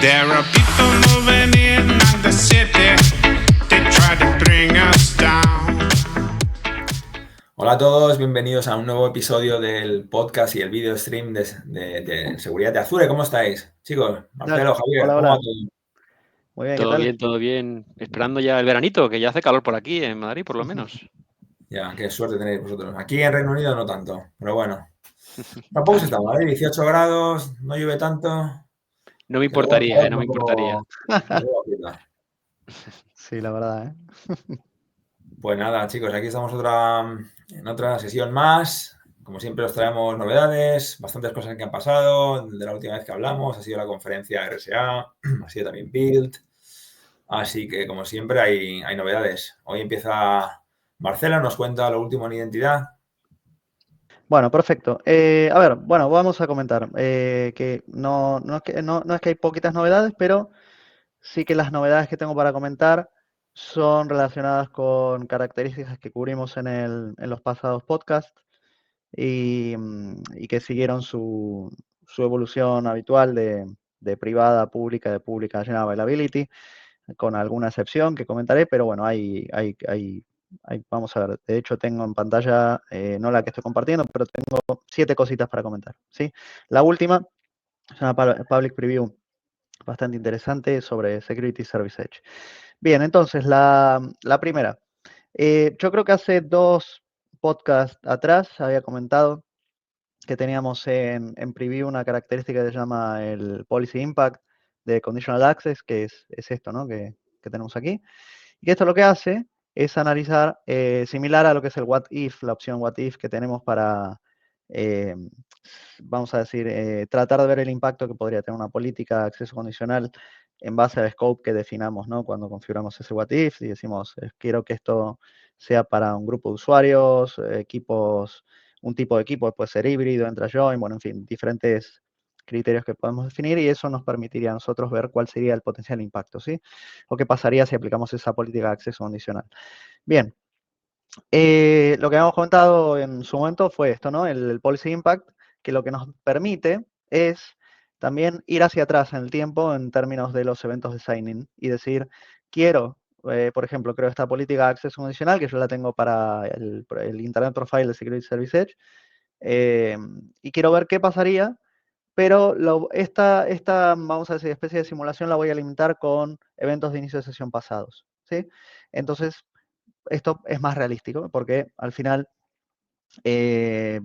There are people moving in on the city. They try to bring us down. Hola a todos, bienvenidos a un nuevo episodio del podcast y el video stream de Seguridad de Azure. ¿Cómo estáis, chicos? Marcelo, Javier, Hola, ¿cómo hola. va todo? Muy bien, ¿qué tal? Todo bien. Esperando ya el veranito, que ya hace calor por aquí, en Madrid, por lo menos. Ya, qué suerte tenéis vosotros. Aquí en Reino Unido no tanto, pero bueno. Tampoco se está mal, ¿eh? 18 grados, no llueve tanto. No me Que luego el calor importaría, no me importaría. tampoco aprieta. Sí, la verdad, ¿eh? Pues nada, chicos, aquí estamos en otra sesión más. Como siempre os traemos novedades, bastantes cosas que han pasado. De la última vez que hablamos ha sido la conferencia RSA, ha sido también Build. Así que, como siempre, hay novedades. Hoy empieza Marcela, nos cuenta lo último en identidad. Bueno, perfecto. A ver, bueno, vamos a comentar que no es que hay poquitas novedades, pero sí que las novedades que tengo para comentar son relacionadas con características que cubrimos en los pasados podcasts y que siguieron su evolución habitual de privada a pública, de pública a General Availability, con alguna excepción que comentaré, pero bueno, vamos a ver, de hecho tengo en pantalla, no la que estoy compartiendo, pero tengo 7 cositas para comentar, ¿sí? La última es una public preview bastante interesante sobre Security Service Edge. Bien, entonces, la primera. Yo creo que hace 2 podcasts atrás había comentado que teníamos en preview una característica que se llama el Policy Impact de Conditional Access, que es esto, ¿no? Que tenemos aquí. Y que esto lo que hace es analizar, similar a lo que es el what if, la opción what if que tenemos para, vamos a decir, tratar de ver el impacto que podría tener una política de acceso condicional en base al scope que definamos, ¿no? Cuando configuramos ese what if y decimos, quiero que esto sea para un grupo de usuarios, equipos, un tipo de equipo, puede ser híbrido, entra join, bueno, en fin, diferentes criterios que podemos definir y eso nos permitiría a nosotros ver cuál sería el potencial impacto, ¿sí? O qué pasaría si aplicamos esa política de acceso condicional. Bien, lo que habíamos comentado en su momento fue esto, ¿no? El Policy Impact, que lo que nos permite es también ir hacia atrás en el tiempo en términos de los eventos de signing y decir, quiero, por ejemplo, creo esta política de acceso condicional, que yo la tengo para el Internet Profile de Security Service Edge, y quiero ver qué pasaría, pero esta, vamos a decir, especie de simulación la voy a limitar con eventos de inicio de sesión pasados, ¿sí? Entonces, esto es más realístico porque al final,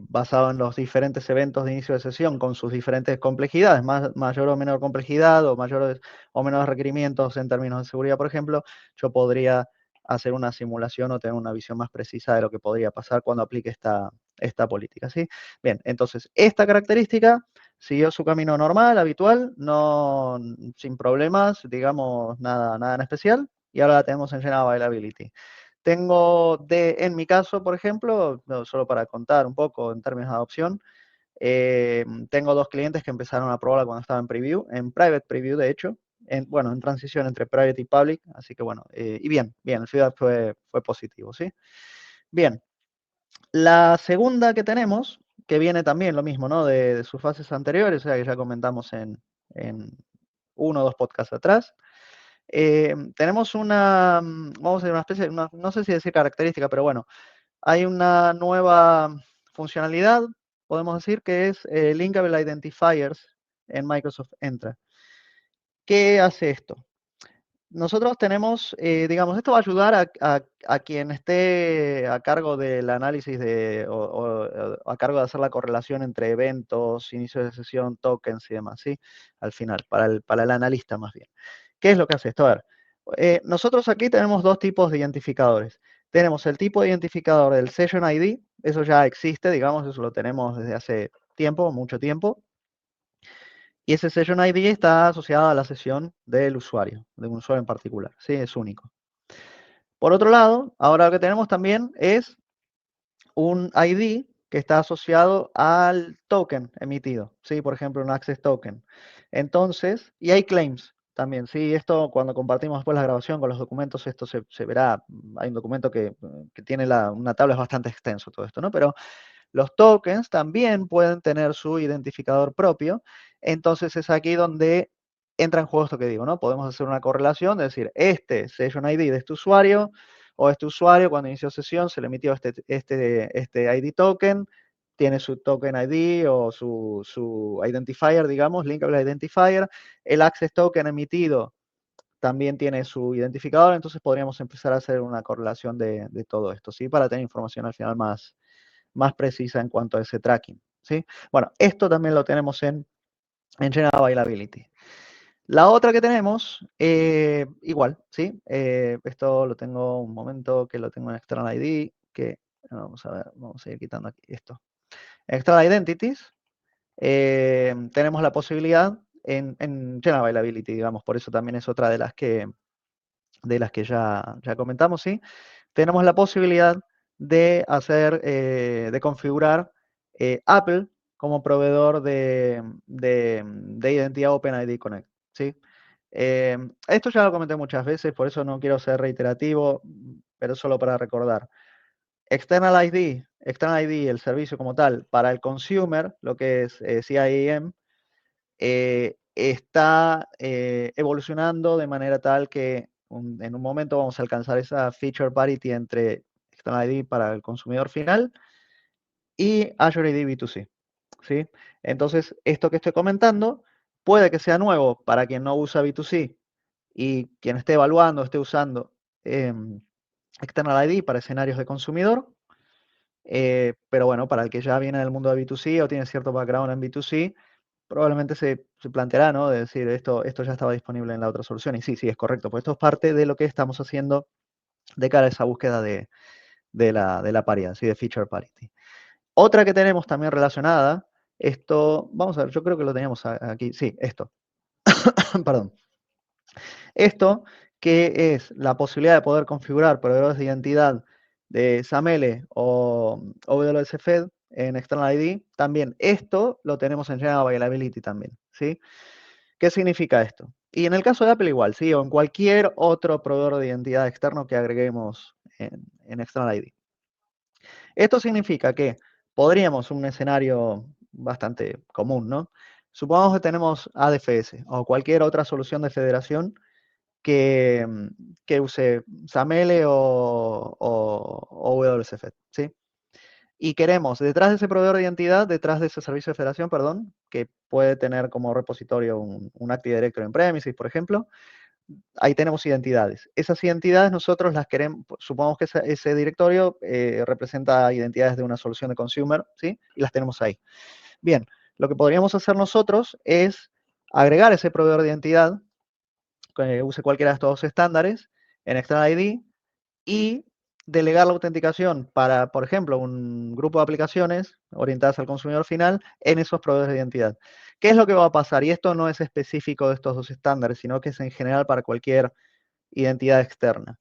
basado en los diferentes eventos de inicio de sesión con sus diferentes complejidades, mayor o menor complejidad o mayores o menores requerimientos en términos de seguridad, por ejemplo, yo podría hacer una simulación o tener una visión más precisa de lo que podría pasar cuando aplique esta política, ¿sí? Bien, entonces, esta característica siguió su camino normal, habitual, no, sin problemas, digamos, nada en especial, y ahora la tenemos en General Availability. En mi caso, por ejemplo, solo para contar un poco en términos de adopción, tengo 2 clientes que empezaron a probarla cuando estaba en preview, en private preview, de hecho, en transición entre private y public, así que bueno, y bien, el feedback fue positivo, ¿sí? Bien, la segunda que tenemos, que viene también lo mismo, ¿no? De sus fases anteriores, o sea que ya comentamos en 1 o 2 podcasts atrás. Tenemos vamos a decir, una especie, no sé si decir característica, pero bueno, hay una nueva funcionalidad, podemos decir, que es Linkable Identifiers en Microsoft Entra. ¿Qué hace esto? Nosotros tenemos, digamos, esto va a ayudar a quien esté a cargo del análisis o a cargo de hacer la correlación entre eventos, inicio de sesión, tokens y demás, ¿sí? Al final, para el analista más bien. ¿Qué es lo que hace esto? A ver, nosotros aquí tenemos 2 tipos de identificadores. Tenemos el tipo de identificador del Session ID, eso ya existe, digamos, eso lo tenemos desde hace tiempo, mucho tiempo. Y ese Session ID está asociado a la sesión del usuario, de un usuario en particular, ¿sí? Es único. Por otro lado, ahora lo que tenemos también es un ID que está asociado al token emitido, ¿sí? Por ejemplo, un Access Token. Entonces, y hay claims también, ¿sí? Esto cuando compartimos después la grabación con los documentos, esto se verá, hay un documento que tiene una tabla, es bastante extenso todo esto, ¿no? Pero los tokens también pueden tener su identificador propio, entonces es aquí donde entra en juego esto que digo, ¿no? Podemos hacer una correlación de decir, este Session ID de este usuario, o este usuario cuando inició sesión se le emitió este ID token, tiene su token ID o su identifier, digamos, linkable identifier, el access token emitido también tiene su identificador, entonces podríamos empezar a hacer una correlación de todo esto, ¿sí? Para tener información al final más precisa en cuanto a ese tracking, ¿sí? Bueno, esto también lo tenemos en General Availability. La otra que tenemos, igual, ¿sí? Esto lo tengo un momento que lo tengo en External ID, que vamos a ver, vamos a ir quitando aquí esto. External Identities, tenemos la posibilidad en General Availability, digamos, por eso también es otra de las que ya comentamos, ¿sí? Tenemos la posibilidad de hacer, de configurar Apple como proveedor de identidad OpenID Connect, ¿sí? Esto ya lo comenté muchas veces, por eso no quiero ser reiterativo, pero solo para recordar. External ID, el servicio como tal, para el consumer, lo que es CIEM, está evolucionando de manera tal que en un momento vamos a alcanzar esa feature parity entre External ID para el consumidor final y Azure ID B2C, ¿sí? Entonces, esto que estoy comentando puede que sea nuevo para quien no usa B2C y quien esté evaluando, esté usando External ID para escenarios de consumidor, pero bueno, para el que ya viene del mundo de B2C o tiene cierto background en B2C, probablemente se planteará, ¿no? De decir, esto ya estaba disponible en la otra solución. Y sí, es correcto, pues esto es parte de lo que estamos haciendo de cara a esa búsqueda de la paridad, ¿sí? De feature parity. Otra que tenemos también relacionada, esto, vamos a ver, yo creo que lo teníamos aquí, sí, esto. Perdón. Esto que es la posibilidad de poder configurar proveedores de identidad de SAML o WSFed en External ID, también esto lo tenemos en General Availability también, ¿sí? ¿Qué significa esto? Y en el caso de Apple igual, ¿sí? O en cualquier otro proveedor de identidad externo que agreguemos en External ID. Esto significa que podríamos, un escenario bastante común, ¿no? Supongamos que tenemos ADFS o cualquier otra solución de federación que use SAML o WSFed, ¿sí? Y queremos, detrás de ese proveedor de identidad, detrás de ese servicio de federación, perdón, que puede tener como repositorio un Active Directory en premises, por ejemplo, ahí tenemos identidades. Esas identidades nosotros las queremos, supongamos que ese directorio representa identidades de una solución de consumer, ¿sí? Y las tenemos ahí. Bien, lo que podríamos hacer nosotros es agregar ese proveedor de identidad que use cualquiera de estos dos estándares en External ID y delegar la autenticación para, por ejemplo, un grupo de aplicaciones orientadas al consumidor final en esos proveedores de identidad. ¿Qué es lo que va a pasar? Y esto no es específico de estos dos estándares, sino que es en general para cualquier identidad externa.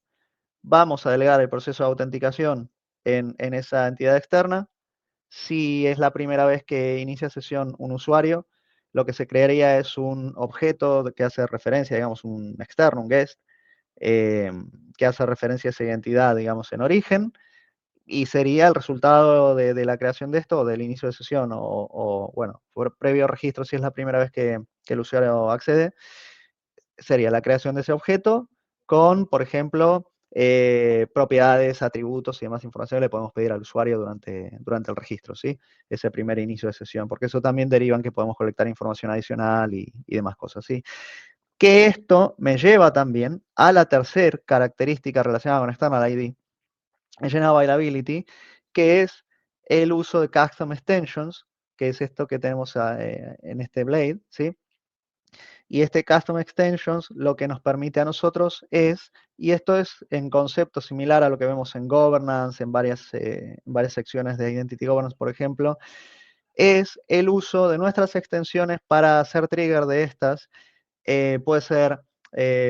Vamos a delegar el proceso de autenticación en esa entidad externa. Si es la primera vez que inicia sesión un usuario, lo que se crearía es un objeto que hace referencia, digamos, un externo, un guest, que hace referencia a esa identidad, digamos, en origen, y sería el resultado de la creación de esto, o del inicio de sesión, o bueno, por previo registro, si es la primera vez que el usuario accede, sería la creación de ese objeto con, por ejemplo, propiedades, atributos y demás información le podemos pedir al usuario durante el registro, ¿sí? Ese primer inicio de sesión, porque eso también deriva en que podemos colectar información adicional y demás cosas, ¿sí? Que esto me lleva también a la tercera característica relacionada con External ID en General Availability, que es el uso de Custom Extensions, que es esto que tenemos en este Blade, ¿sí? Y este Custom Extensions lo que nos permite a nosotros es, y esto es en concepto similar a lo que vemos en Governance, en varias secciones de Identity Governance, por ejemplo, es el uso de nuestras extensiones para hacer trigger de estas. Puede ser,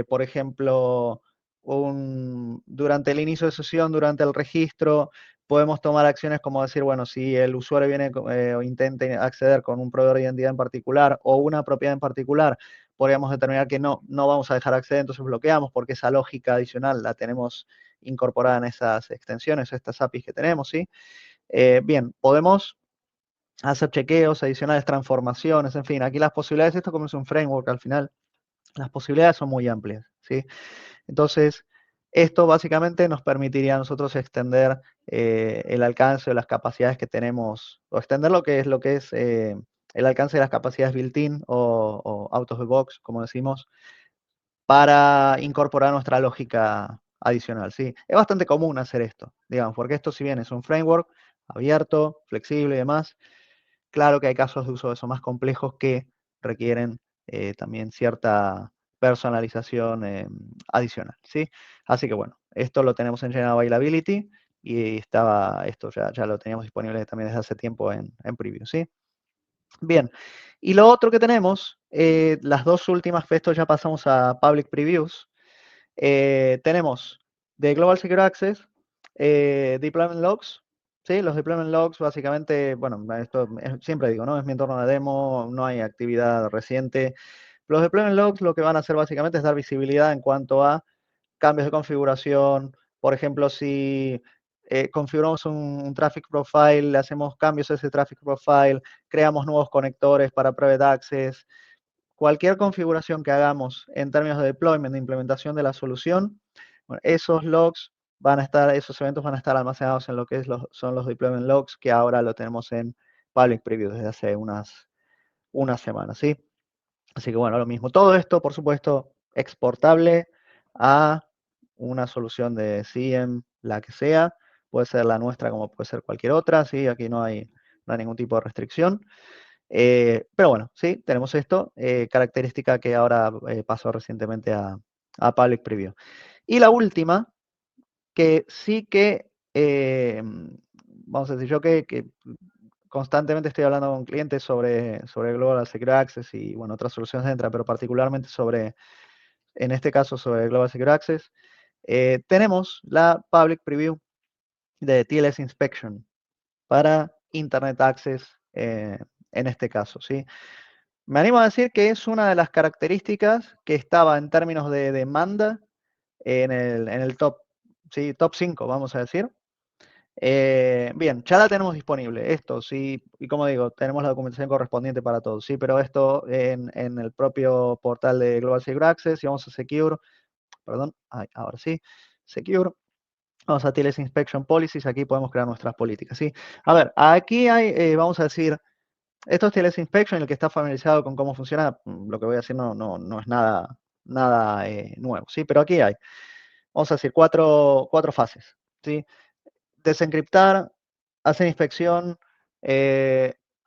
por ejemplo, durante el inicio de sesión, durante el registro, podemos tomar acciones como decir, bueno, si el usuario viene o intente acceder con un proveedor de identidad en particular o una propiedad en particular, podríamos determinar que no vamos a dejar acceder, entonces bloqueamos porque esa lógica adicional la tenemos incorporada en esas extensiones, estas APIs que tenemos, ¿sí? Bien, podemos hacer chequeos adicionales, transformaciones, en fin, aquí las posibilidades, esto como es un framework al final, Las posibilidades son muy amplias, ¿sí? Entonces, esto básicamente nos permitiría a nosotros extender el alcance o las capacidades que tenemos, o extender lo que es el alcance de las capacidades built-in o out of the box, como decimos, para incorporar nuestra lógica adicional, ¿sí? Es bastante común hacer esto, digamos, porque esto si bien es un framework abierto, flexible y demás, claro que hay casos de uso de eso más complejos que requieren también cierta personalización adicional, ¿sí? Así que bueno, esto lo tenemos en General Availability y esto ya lo teníamos disponible también desde hace tiempo en preview, ¿sí? Bien, y lo otro que tenemos, las dos últimas, esto ya pasamos a public previews, tenemos de Global Secure Access, Deployment Logs, ¿sí? Los Deployment Logs básicamente, bueno, esto siempre digo, ¿no? Es mi entorno de demo, no hay actividad reciente. Los Deployment Logs lo que van a hacer básicamente es dar visibilidad en cuanto a cambios de configuración. Por ejemplo, si configuramos un traffic profile, le hacemos cambios a ese traffic profile, creamos nuevos conectores para Private Access, cualquier configuración que hagamos en términos de deployment, de implementación de la solución, bueno, esos logs van a estar, esos eventos van a estar almacenados en lo que son los deployment logs, que ahora lo tenemos en public preview desde hace unas semanas, ¿sí? Así que bueno, lo mismo. Todo esto, por supuesto, exportable a una solución de CIEM, la que sea. Puede ser la nuestra como puede ser cualquier otra, ¿sí? Aquí no hay ningún tipo de restricción. Pero bueno, sí, tenemos esto, característica que ahora pasó recientemente a Public Preview. Y la última, que sí que, vamos a decir, yo que constantemente estoy hablando con clientes sobre Global Secure Access y, bueno, otras soluciones de Entra, pero particularmente en este caso, sobre Global Secure Access, tenemos la Public Preview de TLS Inspection para Internet Access en este caso, ¿sí? Me animo a decir que es una de las características que estaba en términos de demanda en el top, ¿sí? Top 5, vamos a decir. Bien, ya la tenemos disponible, esto, sí, y como digo, tenemos la documentación correspondiente para todo, sí, pero esto en el propio portal de Global Secure Access, y vamos a Secure, perdón, ahora sí, Secure, vamos a TLS Inspection Policies, aquí podemos crear nuestras políticas, ¿sí? A ver, aquí hay, vamos a decir, esto es TLS Inspection, el que está familiarizado con cómo funciona, lo que voy a decir no es nada nuevo, ¿sí? Pero aquí hay, vamos a decir, cuatro fases, ¿sí? Desencriptar, hacer inspección,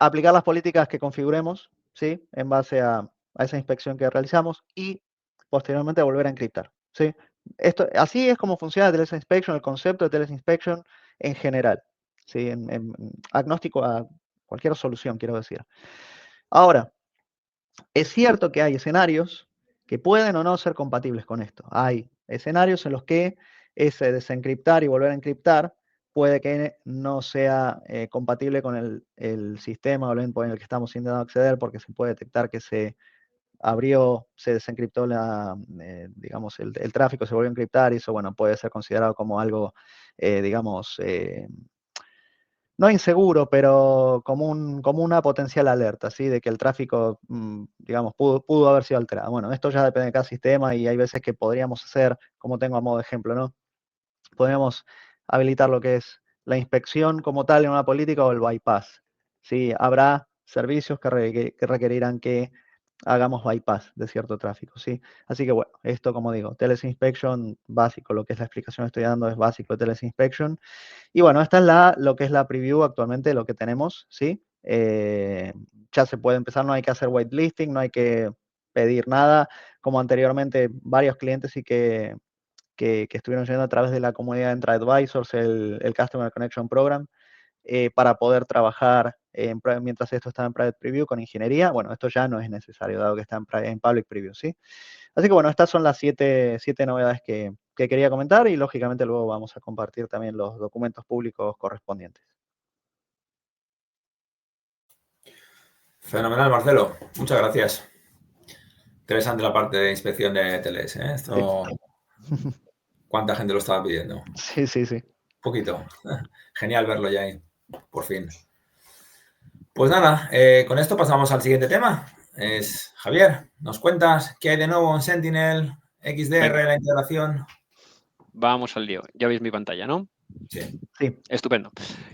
aplicar las políticas que configuremos, ¿sí? En base a esa inspección que realizamos y posteriormente volver a encriptar, ¿sí? Así es como funciona TLS Inspection, el concepto de TLS Inspection en general, ¿sí? Agnóstico a cualquier solución, quiero decir. Ahora, es cierto que hay escenarios que pueden o no ser compatibles con esto. Hay escenarios en los que ese desencriptar y volver a encriptar puede que no sea compatible con el sistema o el endpoint en el que estamos intentando acceder, porque se puede detectar que se abrió, se desencriptó digamos, el tráfico, se volvió a encriptar, y eso, bueno, puede ser considerado como algo, digamos, no inseguro, pero como una potencial alerta, ¿sí? De que el tráfico, digamos, pudo haber sido alterado. Bueno, esto ya depende de cada sistema y hay veces que podríamos hacer, como tengo a modo de ejemplo, ¿no? Podríamos habilitar lo que es la inspección como tal en una política o el bypass, ¿sí? Habrá servicios que requerirán que hagamos bypass de cierto tráfico, ¿sí? Así que bueno, esto, como digo, TLS Inspection básico, lo que es la explicación que estoy dando es básico de TLS Inspection. Y bueno, esta es lo que es la preview actualmente, lo que tenemos, ¿sí? Ya se puede empezar, no hay que hacer whitelisting, no hay que pedir nada, como anteriormente varios clientes sí que estuvieron yendo a través de la comunidad de Entra Advisors, el Customer Connection Program, para poder trabajar mientras esto está en Private Preview con ingeniería. Bueno, esto ya no es necesario, dado que está en Public Preview, ¿sí? Así que bueno, estas son las 7 novedades que quería comentar y lógicamente luego vamos a compartir también los documentos públicos correspondientes. Fenomenal, Marcelo. Muchas gracias. Interesante la parte de inspección de TLS, ¿eh? Esto, Sí. ¿cuánta gente lo estaba pidiendo? Sí. Un poquito. Genial verlo ya ahí, por fin. Pues nada, con esto pasamos al siguiente tema. es Javier. ¿Nos cuentas qué hay de nuevo en Sentinel, XDR, Venga. la integración? Vamos al lío. Ya veis mi pantalla, ¿no? Sí. Sí, Estupendo.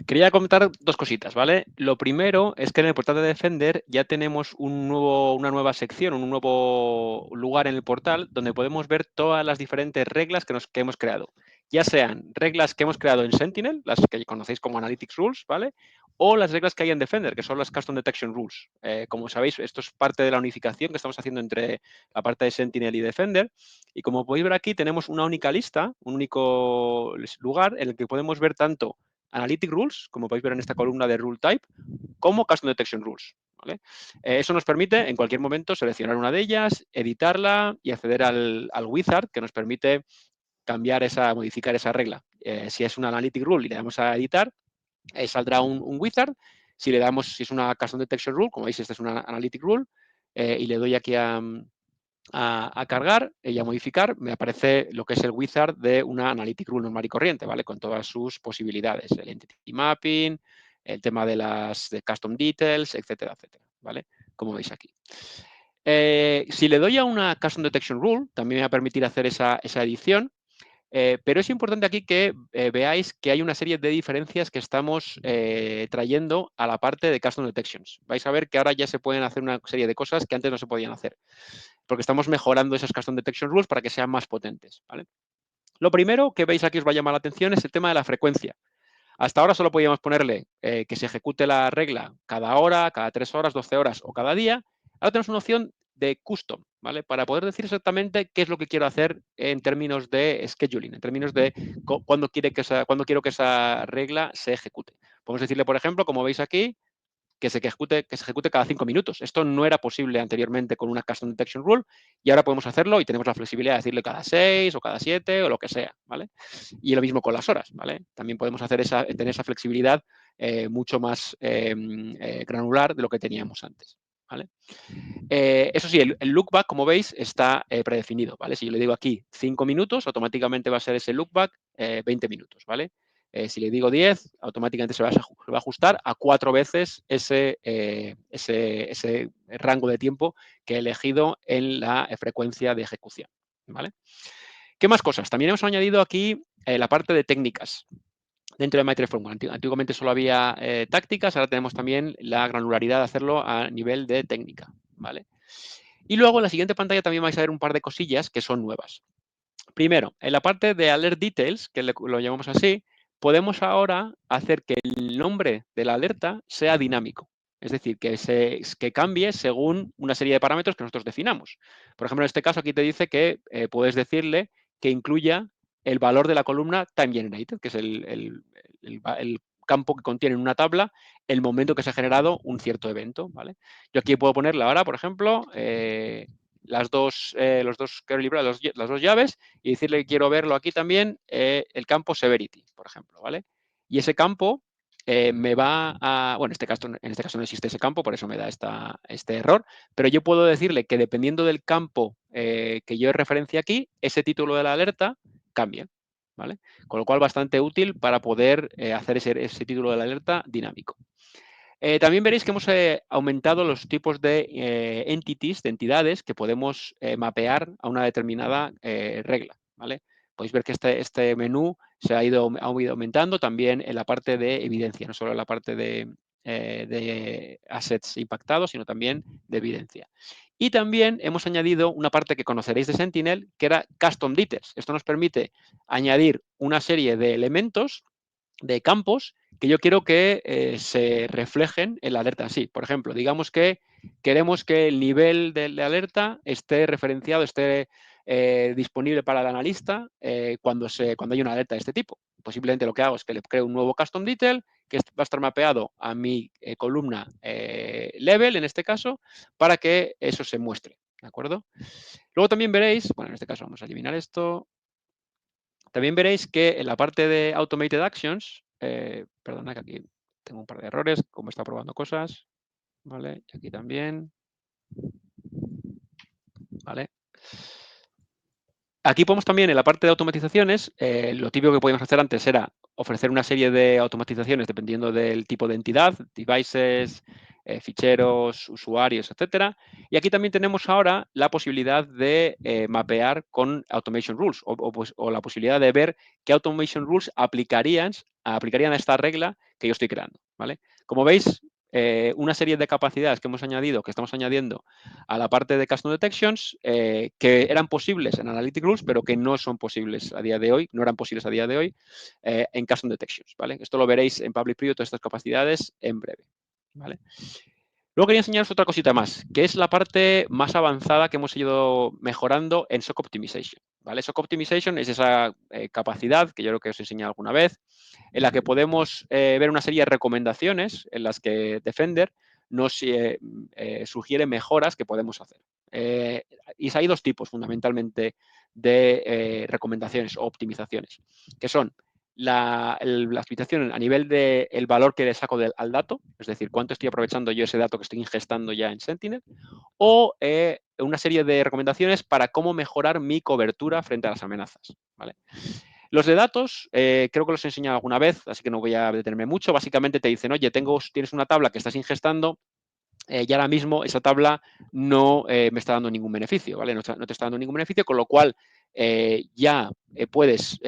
Quería comentar dos cositas, ¿vale? Lo primero es que en el portal de Defender ya tenemos una nueva sección, un nuevo lugar en el portal donde podemos ver todas las diferentes reglas que hemos creado. Ya sean reglas que hemos creado en Sentinel, las que conocéis como Analytics Rules, ¿vale? O las reglas que hay en Defender, que son las Custom Detection Rules. Como sabéis, esto es parte de la unificación que estamos haciendo entre la parte de Sentinel y Defender. Y como podéis ver aquí, tenemos una única lista, un único lugar en el que podemos ver tanto Analytic Rules, como podéis ver en esta columna de Rule Type, como Custom Detection Rules. ¿Vale? Eso nos permite en cualquier momento seleccionar una de ellas, editarla y acceder al wizard que nos permite modificar esa regla. Si es una Analytic Rule y le damos a editar, saldrá un wizard. Si le damos, si es una Custom Detection Rule, como veis, esta es una Analytic Rule, y le doy aquí a cargar y a modificar, me aparece lo que es el wizard de una Analytic Rule normal y corriente, ¿vale? Con todas sus posibilidades, el Entity Mapping, el tema de las Custom Details, etcétera, etcétera, ¿vale? Como veis aquí. Si le doy a una Custom Detection Rule, también me va a permitir hacer esa edición, pero es importante aquí que veáis que hay una serie de diferencias que estamos trayendo a la parte de Custom Detections. Vais a ver que ahora ya se pueden hacer una serie de cosas que antes no se podían hacer, porque estamos mejorando esas Custom Detection Rules para que sean más potentes, ¿vale? Lo primero que veis aquí os va a llamar la atención es el tema de la frecuencia. Hasta ahora solo podíamos ponerle que se ejecute la regla cada hora, cada 3 horas, 12 horas o cada día. Ahora tenemos una opción de custom, ¿vale? Para poder decir exactamente qué es lo que quiero hacer en términos de scheduling, en términos de cuándo quiero que esa regla se ejecute. Podemos decirle, por ejemplo, como veis aquí, que se ejecute cada 5 minutos. Esto no era posible anteriormente con una Custom Detection Rule y ahora podemos hacerlo y tenemos la flexibilidad de decirle cada 6 o cada 7 o lo que sea, ¿vale? Y lo mismo con las horas, ¿vale? También podemos tener esa flexibilidad mucho más granular de lo que teníamos antes, ¿vale? Eso sí, el lookback, como veis, está predefinido, ¿vale? Si yo le digo aquí 5 minutos, automáticamente va a ser ese lookback 20 minutos, ¿vale? Si le digo 10, automáticamente se va a ajustar a 4 veces ese rango de tiempo que he elegido en la frecuencia de ejecución, ¿vale? ¿Qué más cosas? También hemos añadido aquí la parte de técnicas dentro de MyTradeForm. Antiguamente solo había tácticas, ahora tenemos también la granularidad de hacerlo a nivel de técnica, ¿vale? Y luego en la siguiente pantalla también vais a ver un par de cosillas que son nuevas. Primero, en la parte de Alert Details, que lo llamamos así, podemos ahora hacer que el nombre de la alerta sea dinámico. Es decir, que cambie según una serie de parámetros que nosotros definamos. Por ejemplo, en este caso aquí te dice que puedes decirle que incluya el valor de la columna Time Generated, que es el campo que contiene en una tabla el momento que se ha generado un cierto evento, ¿vale? Yo aquí puedo ponerle ahora, por ejemplo, los dos curly brackets, las dos llaves, y decirle que quiero verlo aquí también, el campo Severity, por ejemplo, ¿vale? Y ese campo me va a... Bueno, en este caso no existe ese campo, por eso me da este error, pero yo puedo decirle que dependiendo del campo que yo referencia aquí, ese título de la alerta cambia, ¿vale? Con lo cual, bastante útil para poder hacer ese título de la alerta dinámico. También veréis que hemos aumentado los tipos de entities, de entidades que podemos mapear a una determinada regla, ¿vale? Podéis ver que este menú se ha ido aumentando también en la parte de evidencia, no solo en la parte de assets impactados, sino también de evidencia. Y también hemos añadido una parte que conoceréis de Sentinel, que era Custom Details. Esto nos permite añadir una serie de elementos, de campos, que yo quiero que se reflejen en la alerta en sí. Por ejemplo, digamos que queremos que el nivel de la alerta esté referenciado, esté disponible para el analista cuando hay una alerta de este tipo. Pues simplemente lo que hago es que le creo un nuevo custom detail que va a estar mapeado a mi columna level, en este caso, para que eso se muestre, ¿de acuerdo? Luego también veréis, bueno, en este caso vamos a eliminar esto. También veréis que en la parte de Automated Actions, perdona que aquí tengo un par de errores, como está probando cosas, ¿vale? Y aquí también, ¿vale? Aquí podemos también, en la parte de automatizaciones, lo típico que podíamos hacer antes era ofrecer una serie de automatizaciones dependiendo del tipo de entidad, devices, ficheros, usuarios, etcétera. Y aquí también tenemos ahora la posibilidad de mapear con Automation Rules o la posibilidad de ver qué Automation Rules aplicarían a esta regla que yo estoy creando, ¿vale? Como veis, una serie de capacidades que estamos añadiendo a la parte de Custom Detections que eran posibles en Analytic Rules, pero que no son posibles a día de hoy, no eran posibles a día de hoy en Custom Detections, ¿vale? Esto lo veréis en Public Preview, todas estas capacidades en breve, ¿vale? Luego quería enseñaros otra cosita más, que es la parte más avanzada que hemos ido mejorando en SOC Optimization, ¿vale? SOC Optimization es esa capacidad que yo creo que os he enseñado alguna vez, en la que podemos ver una serie de recomendaciones en las que Defender nos sugiere mejoras que podemos hacer. Y hay dos tipos fundamentalmente de recomendaciones o optimizaciones, que son la optimización a nivel del valor que le saco al dato, es decir, cuánto estoy aprovechando yo ese dato que estoy ingestando ya en Sentinel, o una serie de recomendaciones para cómo mejorar mi cobertura frente a las amenazas, ¿vale? Los de datos, creo que los he enseñado alguna vez, así que no voy a detenerme mucho. Básicamente te dicen, oye, tienes una tabla que estás ingestando y ahora mismo esa tabla no me está dando ningún beneficio, ¿vale? No te está dando ningún beneficio, con lo cual ya puedes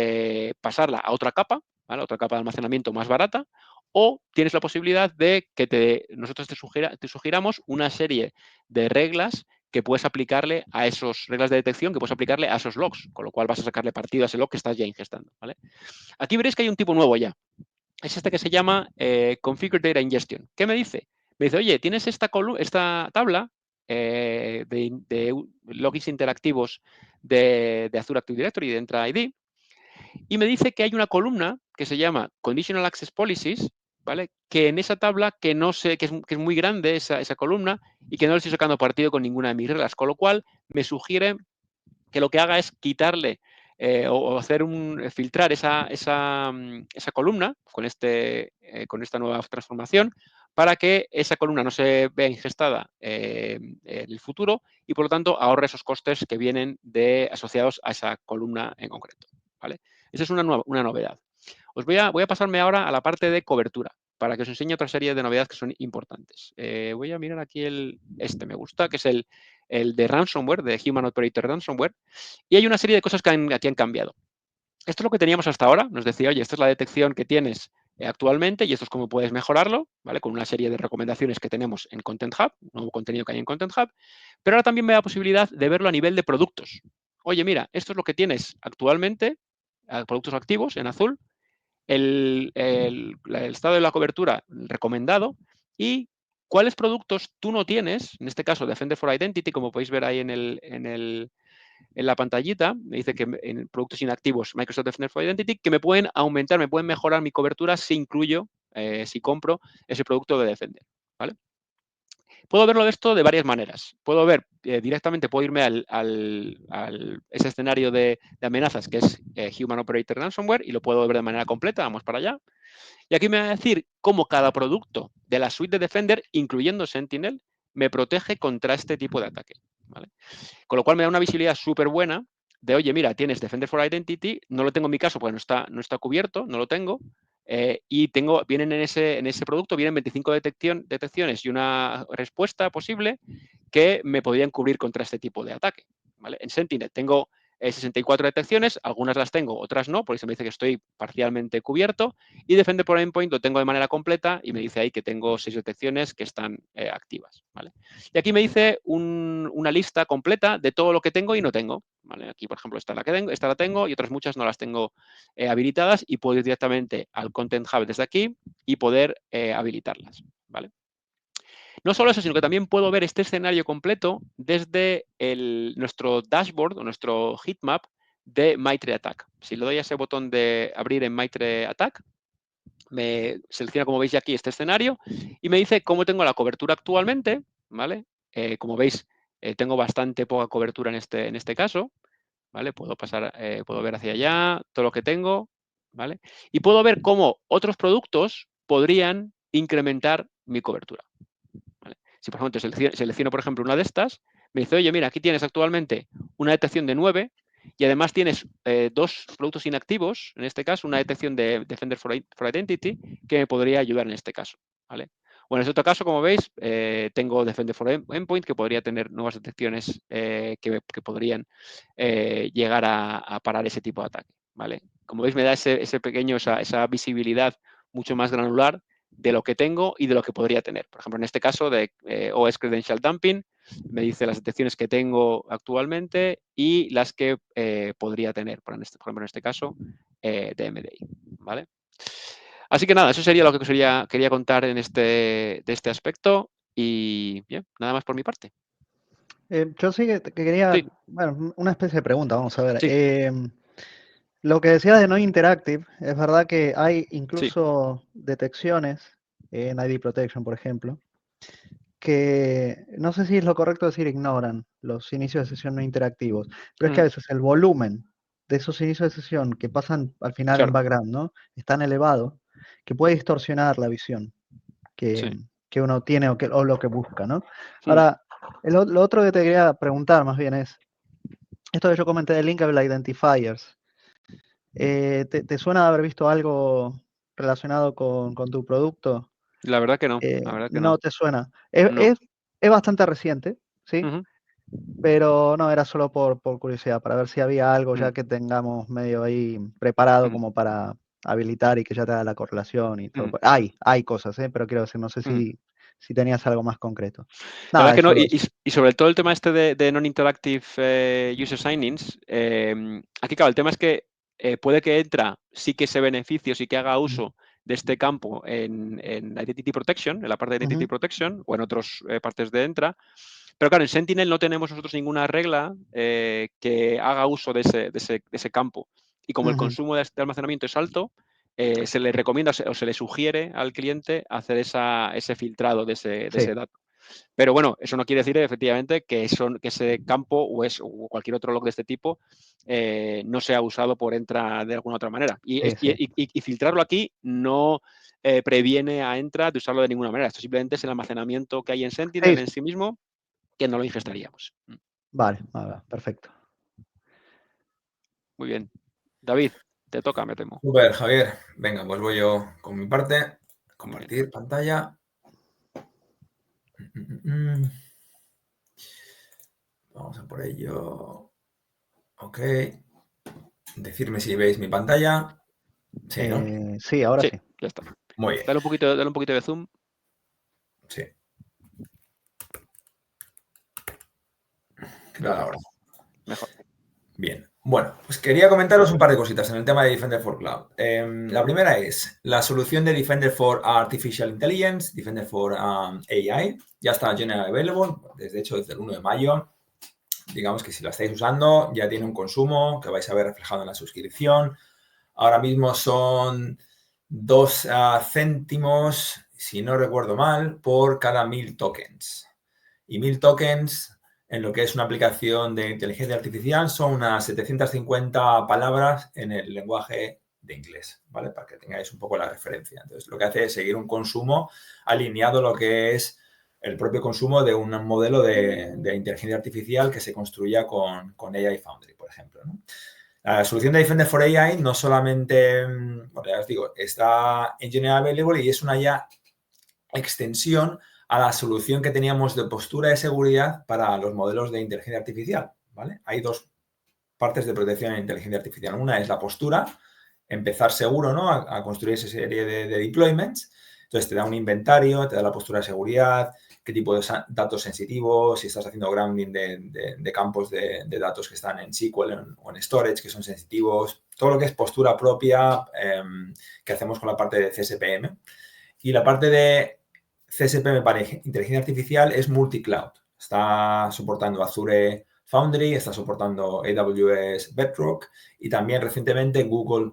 pasarla a otra capa, ¿vale? Otra capa de almacenamiento más barata, o tienes la posibilidad de que nosotros te sugiramos una serie de reglas que puedes aplicarle a esos reglas de detección, que puedes aplicarle a esos logs, con lo cual vas a sacarle partido a ese log que estás ya ingestando, ¿vale? Aquí veréis que hay un tipo nuevo ya. Es este que se llama Configure Data Ingestion. ¿Qué me dice? Me dice, oye, tienes esta tabla de logins interactivos de Azure Active Directory, de Entra ID, y me dice que hay una columna que se llama Conditional Access Policies, ¿vale? Que en esa tabla, que no sé, que es muy grande esa columna y que no le estoy sacando partido con ninguna de mis reglas, con lo cual me sugiere que lo que haga es quitarle o hacer filtrar esa columna con esta nueva transformación para que esa columna no se vea ingestada en el futuro y, por lo tanto, ahorre esos costes que vienen asociados a esa columna en concreto, ¿vale? Esa es una novedad. Voy a pasarme ahora a la parte de cobertura para que os enseñe otra serie de novedades que son importantes. Voy a mirar aquí me gusta, que es el de ransomware, de Human Operator Ransomware, y hay una serie de cosas que aquí han cambiado. Esto es lo que teníamos hasta ahora, nos decía, oye, esta es la detección que tienes actualmente y esto es cómo puedes mejorarlo, ¿vale? Con una serie de recomendaciones que tenemos en Content Hub, nuevo contenido que hay en Content Hub, pero ahora también me da la posibilidad de verlo a nivel de productos. Oye, mira, esto es lo que tienes actualmente, productos activos en azul, el estado de la cobertura recomendado y cuáles productos tú no tienes, en este caso Defender for Identity, como podéis ver ahí en la pantallita, me dice que en productos inactivos Microsoft Defender for Identity, que me pueden aumentar, me pueden mejorar mi cobertura si incluyo, si compro ese producto de Defender, ¿vale? Puedo verlo de esto de varias maneras. Puedo ver directamente, puedo irme ese escenario de amenazas que es Human Operator Ransomware y lo puedo ver de manera completa. Vamos para allá. Y aquí me va a decir cómo cada producto de la suite de Defender, incluyendo Sentinel, me protege contra este tipo de ataque, ¿vale? Con lo cual me da una visibilidad súper buena de, oye, mira, tienes Defender for Identity, no lo tengo en mi caso porque no está cubierto, no lo tengo, y vienen en ese producto, vienen 25 detecciones y una respuesta posible que me podrían cubrir contra este tipo de ataque, ¿vale? En Sentinel tengo 64 detecciones, algunas las tengo, otras no, porque se me dice que estoy parcialmente cubierto, y Defender for Endpoint lo tengo de manera completa y me dice ahí que tengo 6 detecciones que están activas, ¿vale? Y aquí me dice una lista completa de todo lo que tengo y no tengo, ¿vale? Aquí, por ejemplo, esta la tengo y otras muchas no las tengo habilitadas y puedo ir directamente al Content Hub desde aquí y poder habilitarlas, ¿vale? No solo eso, sino que también puedo ver este escenario completo desde nuestro dashboard o nuestro heatmap de Mitre Attack. Si le doy a ese botón de abrir en Mitre Attack, me selecciona, como veis aquí, este escenario y me dice cómo tengo la cobertura actualmente, ¿vale? Como veis, tengo bastante poca cobertura en este caso, ¿vale? Puedo ver hacia allá todo lo que tengo, ¿vale? Y puedo ver cómo otros productos podrían incrementar mi cobertura, ¿vale? Si, por ejemplo, selecciono, por ejemplo, una de estas, me dice, oye, mira, aquí tienes actualmente una detección de 9 y además tienes 2 productos inactivos, en este caso, una detección de Defender for Identity, que me podría ayudar en este caso, ¿vale? Bueno, en este otro caso, como veis, tengo Defender for Endpoint, que podría tener nuevas detecciones que podrían llegar a parar ese tipo de ataque, ¿vale? Como veis, me da ese pequeño, esa visibilidad mucho más granular de lo que tengo y de lo que podría tener. Por ejemplo, en este caso de OS Credential Dumping, me dice las detecciones que tengo actualmente y las que podría tener, por ejemplo, en este caso, de MDI, ¿vale? Así que nada, eso sería lo que quería contar de este aspecto y bien, nada más por mi parte. Yo sí que quería, Sí. bueno, una especie de pregunta, vamos a ver. Sí. Lo que decías de no interactive, es verdad que hay incluso detecciones en ID Protection, por ejemplo, que no sé si es lo correcto decir ignoran los inicios de sesión no interactivos, pero es que a veces el volumen de esos inicios de sesión que pasan al final en Claro. background, ¿no? Es tan elevado que puede distorsionar la visión que uno tiene o lo que busca, ¿no? Ahora, lo otro que te quería preguntar más bien es, esto que yo comenté de Linkable Identifiers, ¿te suena de haber visto algo relacionado con tu producto? La verdad que no, la verdad que No no. te suena. No. Es bastante reciente, ¿sí? Ujú. Pero no, era solo por curiosidad, para ver si había algo ya Mm. que tengamos medio ahí preparado Mm. como para habilitar y que ya te haga la correlación y todo. Mm. Hay cosas, pero quiero decir, no sé Mm. si tenías algo más concreto. La verdad Nada, que es no, solo eso. y sobre todo el tema este de non-interactive user signings, aquí claro, el tema es que puede que entra, sí que se beneficie, sí que haga uso de este campo en Identity Protection, en la parte de Identity Ujú, Protection o en otras partes de Entra, pero claro, en Sentinel no tenemos nosotros ninguna regla que haga uso de ese campo. Y como el ujú, consumo de almacenamiento es alto, se le recomienda o se le sugiere al cliente hacer ese filtrado de sí, ese dato. Pero bueno, eso no quiere decir efectivamente que ese campo o cualquier otro log de este tipo no sea usado por Entra de alguna otra manera. sí, sí. Y filtrarlo aquí no previene a Entra de usarlo de ninguna manera. Esto simplemente es el almacenamiento que hay en Sí, Sentinel en sí mismo que no lo ingestaríamos. vale, perfecto. Muy bien. David, te toca, me temo. Super, Javier. Venga, pues voy yo con mi parte. Compartir pantalla. Vamos a por ello. Ok. Decirme si veis mi pantalla. Sí, ¿no? Sí, ahora Sí, sí. ya está. Muy bien. Dale un poquito de zoom. Sí. Claro, ahora. Mejor. Bien. Bueno, pues quería comentaros un par de cositas en el tema de Defender for Cloud. La primera es la solución de Defender for Artificial Intelligence, Defender for AI. Ya está general available, desde el 1 de mayo. Digamos que si la estáis usando, ya tiene un consumo que vais a ver reflejado en la suscripción. Ahora mismo son 2 céntimos, si no recuerdo mal, por cada 1000 tokens. Y 1000 tokens en lo que es una aplicación de inteligencia artificial son unas 750 palabras en el lenguaje de inglés, ¿vale? Para que tengáis un poco la referencia. Entonces, lo que hace es seguir un consumo alineado a lo que es el propio consumo de un modelo de inteligencia artificial que se construya con AI Foundry, por ejemplo, ¿no? La solución de Defender for AI no solamente, bueno, ya os digo, está en general available y es una ya extensión a la solución que teníamos de postura de seguridad para los modelos de inteligencia artificial, ¿vale? Hay dos partes de protección en inteligencia artificial. Una es la postura, empezar seguro, ¿no? A construir esa serie de deployments. Entonces, te da un inventario, te da la postura de seguridad, qué tipo de datos sensitivos, si estás haciendo grounding de campos de datos que están en SQL o en storage, que son sensitivos, todo lo que es postura propia que hacemos con la parte de CSPM. Y la parte de CSPM para inteligencia artificial es multi-cloud. Está soportando Azure Foundry, está soportando AWS Bedrock y también recientemente Google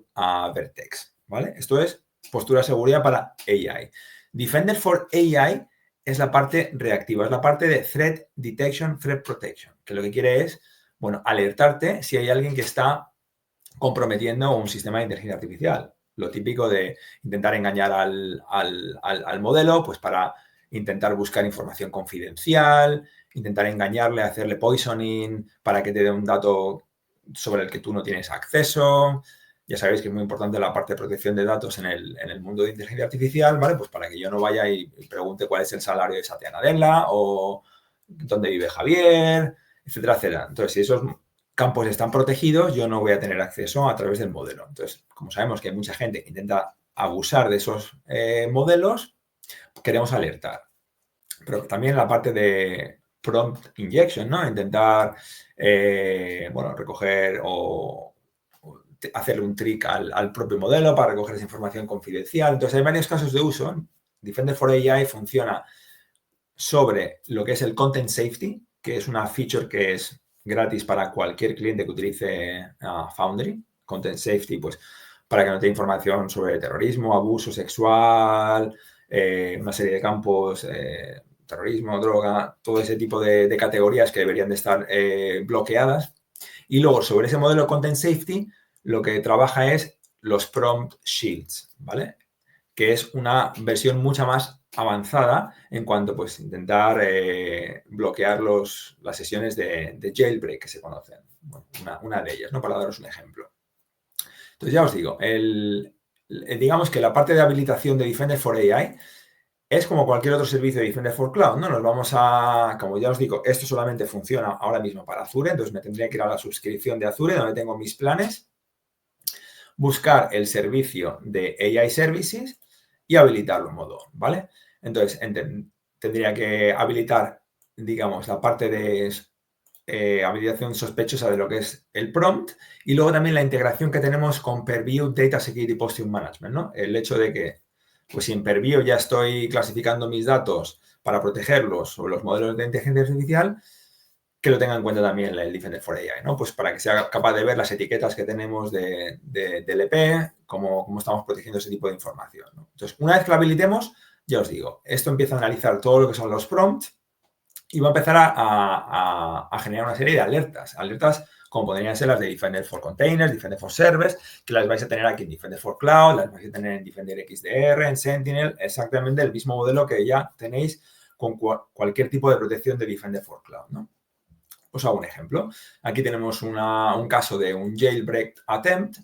Vertex, ¿vale? Esto es postura de seguridad para AI. Defender for AI es la parte reactiva, es la parte de Threat Detection, Threat Protection, que lo que quiere es, bueno, alertarte si hay alguien que está comprometiendo un sistema de inteligencia artificial. Lo típico de intentar engañar al modelo, pues para intentar buscar información confidencial, intentar engañarle, hacerle poisoning para que te dé un dato sobre el que tú no tienes acceso, Ya sabéis que es muy importante la parte de protección de datos en el mundo de inteligencia artificial, ¿vale? Pues para que yo no vaya y pregunte cuál es el salario de Satya Nadella o dónde vive Javier, etcétera, etcétera. Entonces, si esos campos están protegidos, yo no voy a tener acceso a través del modelo. Entonces, como sabemos que hay mucha gente que intenta abusar de esos modelos, queremos alertar. Pero también la parte de prompt injection, ¿no? Intentar, recoger o hacerle un trick al propio modelo para recoger esa información confidencial. Entonces, hay varios casos de uso. Defender for AI funciona sobre lo que es el content safety, que es una feature que es gratis para cualquier cliente que utilice Foundry. Content safety, pues, para que no tenga información sobre terrorismo, abuso sexual, una serie de campos, terrorismo, droga, todo ese tipo de categorías que deberían de estar bloqueadas. Y luego, sobre ese modelo de content safety, lo que trabaja es los prompt shields, ¿vale? Que es una versión mucho más avanzada en cuanto, pues, intentar bloquear las sesiones de jailbreak que se conocen. Bueno, una de ellas, ¿no? Para daros un ejemplo. Entonces, ya os digo, digamos que la parte de habilitación de Defender for AI es como cualquier otro servicio de Defender for Cloud, ¿no? Nos vamos a, como ya os digo, esto solamente funciona ahora mismo para Azure, entonces me tendría que ir a la suscripción de Azure, donde tengo mis planes, buscar el servicio de AI Services y habilitarlo en modo, ¿vale? Entonces, tendría que habilitar, digamos, la parte de habilitación sospechosa de lo que es el prompt y luego también la integración que tenemos con Purview Data Security Posture Management, ¿no? El hecho de que, pues, si en Purview ya estoy clasificando mis datos para protegerlos sobre los modelos de inteligencia artificial, que lo tenga en cuenta también el Defender for AI, ¿no? Pues para que sea capaz de ver las etiquetas que tenemos del EP, cómo estamos protegiendo ese tipo de información, ¿no? Entonces, una vez que lo habilitemos, ya os digo, esto empieza a analizar todo lo que son los prompts y va a empezar a generar una serie de alertas. Alertas como podrían ser las de Defender for Containers, Defender for Servers, que las vais a tener aquí en Defender for Cloud, las vais a tener en Defender XDR, en Sentinel, exactamente el mismo modelo que ya tenéis con cualquier tipo de protección de Defender for Cloud, ¿no? Os hago un ejemplo. Aquí tenemos un caso de un jailbreak attempt,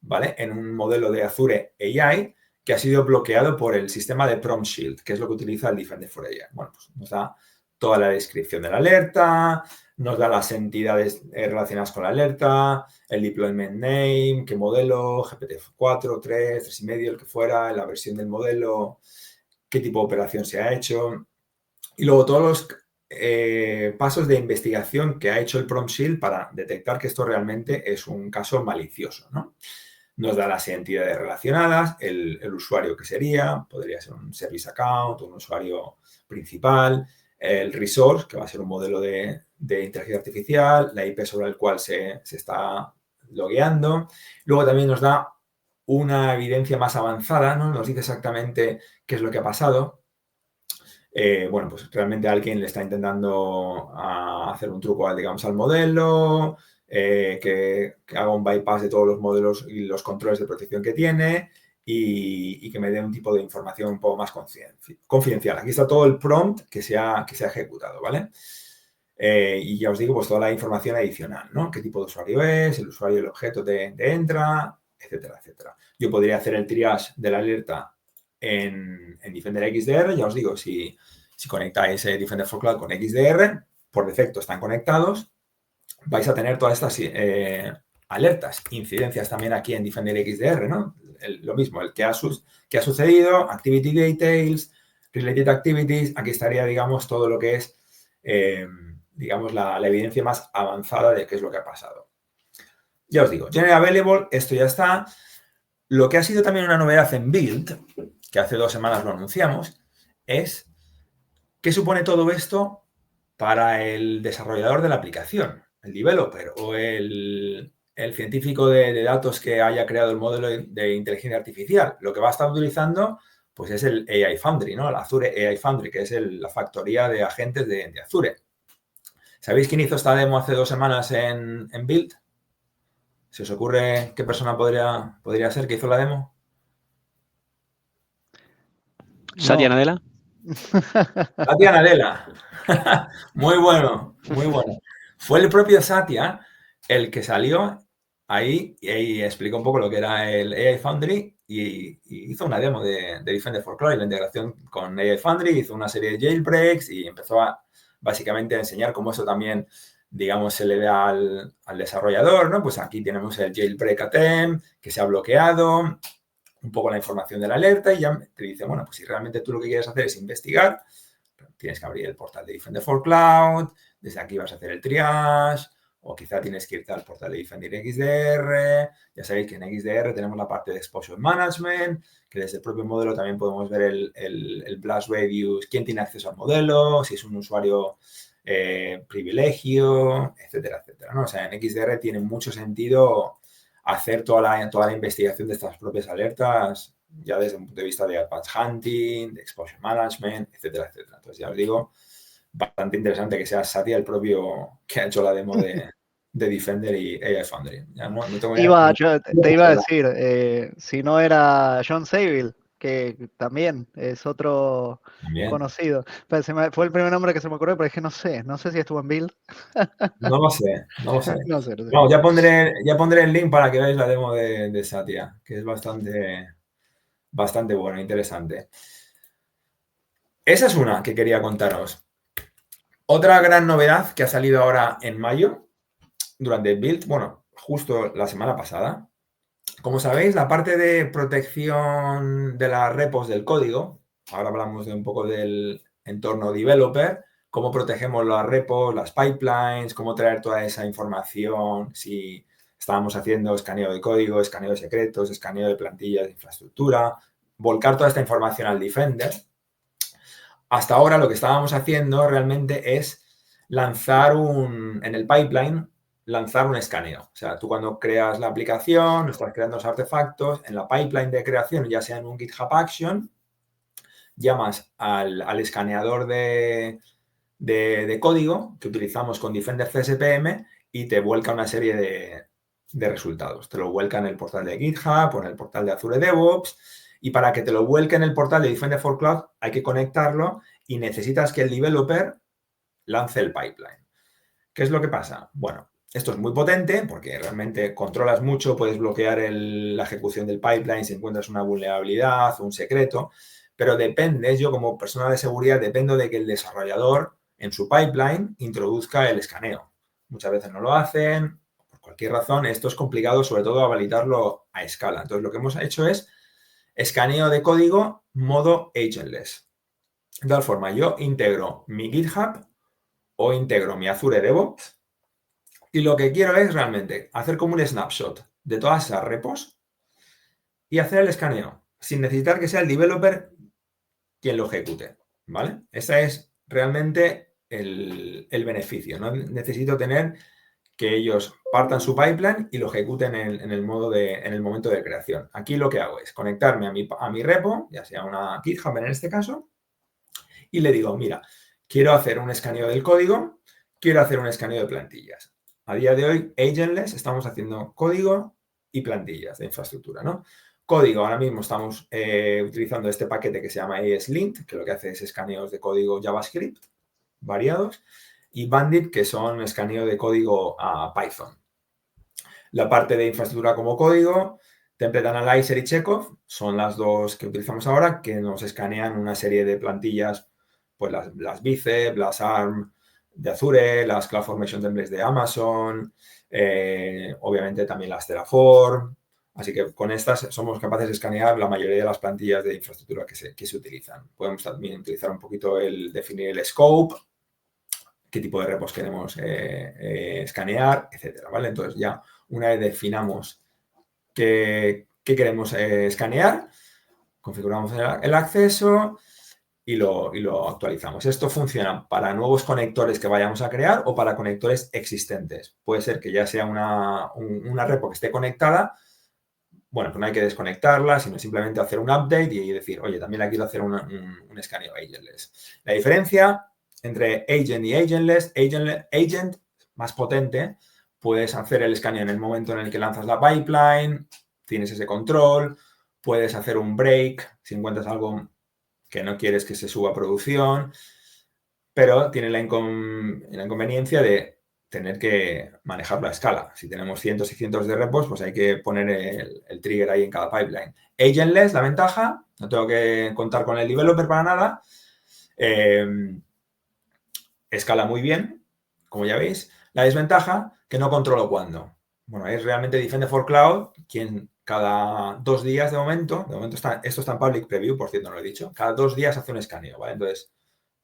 ¿vale? En un modelo de Azure AI que ha sido bloqueado por el sistema de Prompt Shield, que es lo que utiliza el Defender for AI. Bueno, pues nos da toda la descripción de la alerta, nos da las entidades relacionadas con la alerta, el deployment name, qué modelo, GPT-4, 3, 3.5, el que fuera, la versión del modelo, qué tipo de operación se ha hecho. Y luego todos los pasos de investigación que ha hecho el Prompt Shield para detectar que esto realmente es un caso malicioso, ¿no? Nos da las entidades relacionadas, el usuario que sería, podría ser un service account, un usuario principal, el resource, que va a ser un modelo de inteligencia artificial, la IP sobre el cual se está logueando. Luego también nos da una evidencia más avanzada, ¿no? Nos dice exactamente qué es lo que ha pasado. Bueno, pues realmente alguien le está intentando hacer un truco, digamos, al modelo, que haga un bypass de todos los modelos y los controles de protección que tiene y que me dé un tipo de información un poco más confidencial. Aquí está todo el prompt que se ha ejecutado, ¿vale? Y ya os digo, pues toda la información adicional, ¿no? Qué tipo de usuario es, el usuario y el objeto de entra, etcétera, etcétera. Yo podría hacer el triage de la alerta en Defender XDR, ya os digo, si conectáis Defender for Cloud con XDR, por defecto están conectados, vais a tener todas estas alertas, incidencias también aquí en Defender XDR, ¿no? Lo mismo, el que ha sucedido, Activity Details, Related Activities, aquí estaría, digamos, todo lo que es, digamos, la evidencia más avanzada de qué es lo que ha pasado. Ya os digo, General Available, esto ya está. Lo que ha sido también una novedad en Build, que hace 2 semanas lo anunciamos, es qué supone todo esto para el desarrollador de la aplicación, el developer o el científico de datos que haya creado el modelo de inteligencia artificial. Lo que va a estar utilizando, pues, es el AI Foundry, ¿no? El Azure AI Foundry, que es la factoría de agentes de Azure. ¿Sabéis quién hizo esta demo hace 2 semanas en Build? ¿Se os ocurre qué persona podría ser que hizo la demo? ¿Satya Nadella? Satya Nadella. Muy bueno, muy bueno. Fue el propio Satya el que salió ahí explicó un poco lo que era el AI Foundry y hizo una demo de Defender for Cloud y la integración con AI Foundry, hizo una serie de jailbreaks y empezó básicamente a enseñar cómo eso también, digamos, se le da al desarrollador, ¿no? Pues aquí tenemos el jailbreak attempt que se ha bloqueado, un poco la información de la alerta y ya te dice, bueno, pues si realmente tú lo que quieres hacer es investigar, tienes que abrir el portal de Defender for Cloud, desde aquí vas a hacer el triage, o quizá tienes que irte al portal de Defender XDR. Ya sabéis que en XDR tenemos la parte de Exposure Management, que desde el propio modelo también podemos ver el blast radius, quién tiene acceso al modelo, si es un usuario privilegio, etcétera, etcétera, ¿no? O sea, en XDR tiene mucho sentido hacer toda la investigación de estas propias alertas, ya desde un punto de vista de Advanced Hunting, de Exposure Management, etcétera, etcétera. Entonces, ya os digo, bastante interesante que sea Satya el propio que ha hecho la demo de Defender y AI Foundry. Ya no tengo Te iba a decir, si no era John Saville, que también es otro También. conocido. Pero fue el primer nombre que se me ocurrió, pero dije, no sé si estuvo en Build. No lo sé. No sé. Vamos, ya pondré el link para que veáis la demo de Satya, que es bastante bueno, interesante. Esa es una que quería contaros. Otra gran novedad que ha salido ahora en mayo, durante Build, bueno, justo la semana pasada. Como sabéis, la parte de protección de las repos del código, ahora hablamos de un poco del entorno developer, cómo protegemos las repos, las pipelines, cómo traer toda esa información, si estábamos haciendo escaneo de código, escaneo de secretos, escaneo de plantillas de infraestructura, volcar toda esta información al Defender. Hasta ahora lo que estábamos haciendo realmente es lanzar en el pipeline, lanzar un escaneo. O sea, tú cuando creas la aplicación, estás creando los artefactos, en la pipeline de creación, ya sea en un GitHub Action, llamas al escaneador de código que utilizamos con Defender CSPM y te vuelca una serie de resultados. Te lo vuelca en el portal de GitHub o en el portal de Azure DevOps. Y para que te lo vuelque en el portal de Defender for Cloud hay que conectarlo y necesitas que el developer lance el pipeline. ¿Qué es lo que pasa? Bueno, esto es muy potente porque realmente controlas mucho, puedes bloquear la ejecución del pipeline si encuentras una vulnerabilidad o un secreto, pero yo como persona de seguridad dependo de que el desarrollador en su pipeline introduzca el escaneo. Muchas veces no lo hacen, por cualquier razón. Esto es complicado, sobre todo a validarlo a escala. Entonces, lo que hemos hecho es escaneo de código modo agentless. De tal forma, yo integro mi GitHub o integro mi Azure DevOps y lo que quiero es realmente hacer como un snapshot de todas esas repos y hacer el escaneo sin necesitar que sea el developer quien lo ejecute, ¿vale? Ese es realmente el beneficio. No necesito tener que ellos partan su pipeline y lo ejecuten en el momento de creación. Aquí lo que hago es conectarme a mi repo, ya sea una GitHub en este caso, y le digo, mira, quiero hacer un escaneo del código, quiero hacer un escaneo de plantillas. A día de hoy, agentless, estamos haciendo código y plantillas de infraestructura, ¿no? Código, ahora mismo estamos utilizando este paquete que se llama ESLint, que lo que hace es escaneos de código JavaScript variados, y Bandit, que son escaneo de código a Python. La parte de infraestructura como código, Template Analyzer y Checkov son las dos que utilizamos ahora, que nos escanean una serie de plantillas, pues las Bicep, las ARM de Azure, las CloudFormation Templates de Amazon, obviamente también las Terraform. Así que con estas somos capaces de escanear la mayoría de las plantillas de infraestructura que se utilizan. Podemos también utilizar un poquito definir el scope, qué tipo de repos queremos escanear, etcétera, ¿vale? Entonces ya una vez definamos qué queremos escanear, configuramos el acceso y lo actualizamos. Esto funciona para nuevos conectores que vayamos a crear o para conectores existentes. Puede ser que ya sea una repo que esté conectada. Bueno, pues no hay que desconectarla, sino simplemente hacer un update y decir, oye, también la quiero hacer un escaneo agentless. La diferencia entre agent y agentless, agent más potente, puedes hacer el escaneo en el momento en el que lanzas la pipeline, tienes ese control, puedes hacer un break si encuentras algo que no quieres que se suba a producción, pero tiene la inconveniencia de tener que manejarlo a escala. Si tenemos cientos y cientos de repos, pues hay que poner el trigger ahí en cada pipeline. Agentless, la ventaja, no tengo que contar con el developer para nada. Escala muy bien, como ya veis. La desventaja, que no controlo cuándo. Bueno, es realmente Defender for Cloud quien cada 2 días de momento esto está en public preview, por cierto, no lo he dicho, cada 2 días hace un escaneo, ¿vale? Entonces,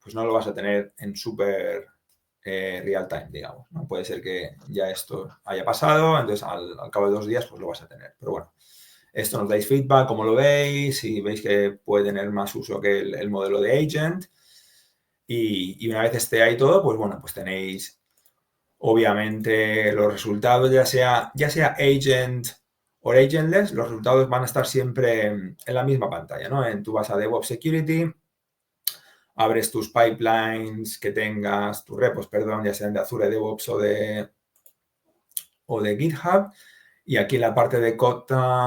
pues no lo vas a tener en súper real time, digamos, ¿no? Puede ser que ya esto haya pasado, entonces al cabo de 2 días pues lo vas a tener. Pero bueno, esto nos dais feedback, cómo lo veis, si veis que puede tener más uso que el modelo de agent. Y una vez esté ahí todo, pues bueno, pues tenéis obviamente los resultados, ya sea agent o agentless, los resultados van a estar siempre en la misma pantalla, ¿no? Tú vas a DevOps Security, abres tus pipelines que tengas, tus repos, perdón, ya sean de Azure DevOps o de GitHub, y aquí en la parte de code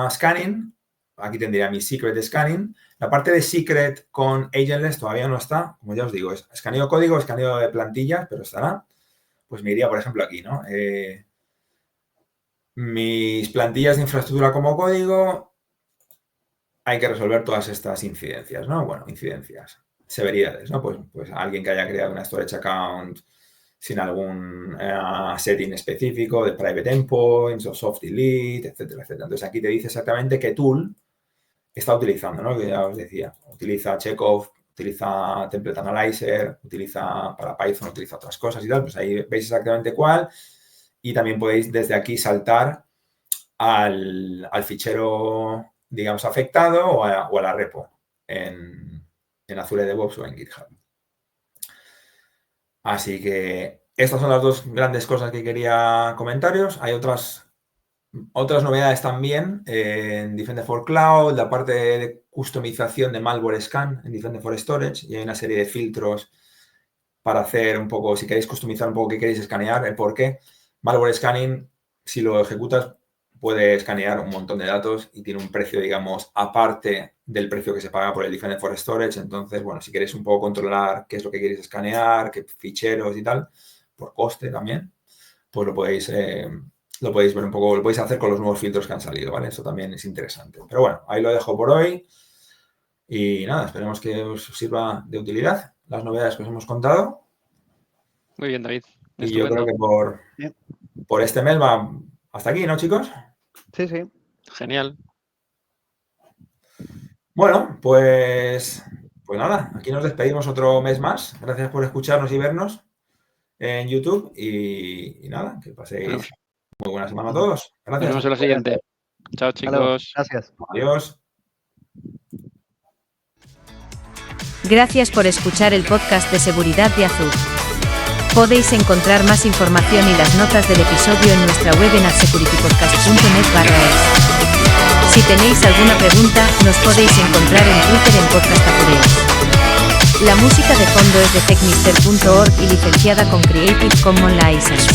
scanning, aquí tendría mi secret scanning. La parte de secret con agentless todavía no está, como ya os digo, es escaneo código, escaneo de plantillas, pero estará. Pues me iría, por ejemplo, aquí, ¿no? Mis plantillas de infraestructura como código, hay que resolver todas estas incidencias, ¿no? Bueno, severidades, ¿no? Pues alguien que haya creado una storage account sin algún setting específico de private endpoints o soft delete, etcétera, etcétera. Entonces, aquí te dice exactamente qué tool está utilizando, ¿no? Que ya os decía, utiliza Checkov, utiliza Template Analyzer, utiliza para Python, utiliza otras cosas y tal. Pues ahí veis exactamente cuál. Y también podéis desde aquí saltar al fichero, digamos, afectado o a la repo en Azure DevOps o en GitHub. Así que estas son las 2 grandes cosas que quería comentaros. Hay otras novedades también en Defender for Cloud, la parte de customización de malware scan en Defender for Storage, y hay una serie de filtros para hacer un poco, si queréis customizar un poco qué queréis escanear, el por qué. Malware scanning, si lo ejecutas, puede escanear un montón de datos y tiene un precio, digamos, aparte del precio que se paga por el Defender for Storage. Entonces, bueno, si queréis un poco controlar qué es lo que queréis escanear, qué ficheros y tal, por coste también, pues lo podéis ver un poco, lo podéis hacer con los nuevos filtros que han salido, ¿vale? Eso también es interesante. Pero bueno, ahí lo dejo por hoy. Y nada, esperemos que os sirva de utilidad las novedades que os hemos contado. Muy bien, David. Y yo creo que por este mes va hasta aquí, ¿no, chicos? Sí, sí. Genial. Bueno, pues nada, aquí nos despedimos otro mes más. Gracias por escucharnos y vernos en YouTube. Y nada, que paséis muy buena semana a todos. Gracias. Nos vemos en la siguiente. Chao, chicos. Gracias. Adiós. Gracias por escuchar el podcast de seguridad de Azure. Podéis encontrar más información y las notas del episodio en nuestra web en adsecuritypodcast.net/es. Si tenéis alguna pregunta, nos podéis encontrar en Twitter en Podcast Azure. La música de fondo es de technister.org y licenciada con Creative Commons License.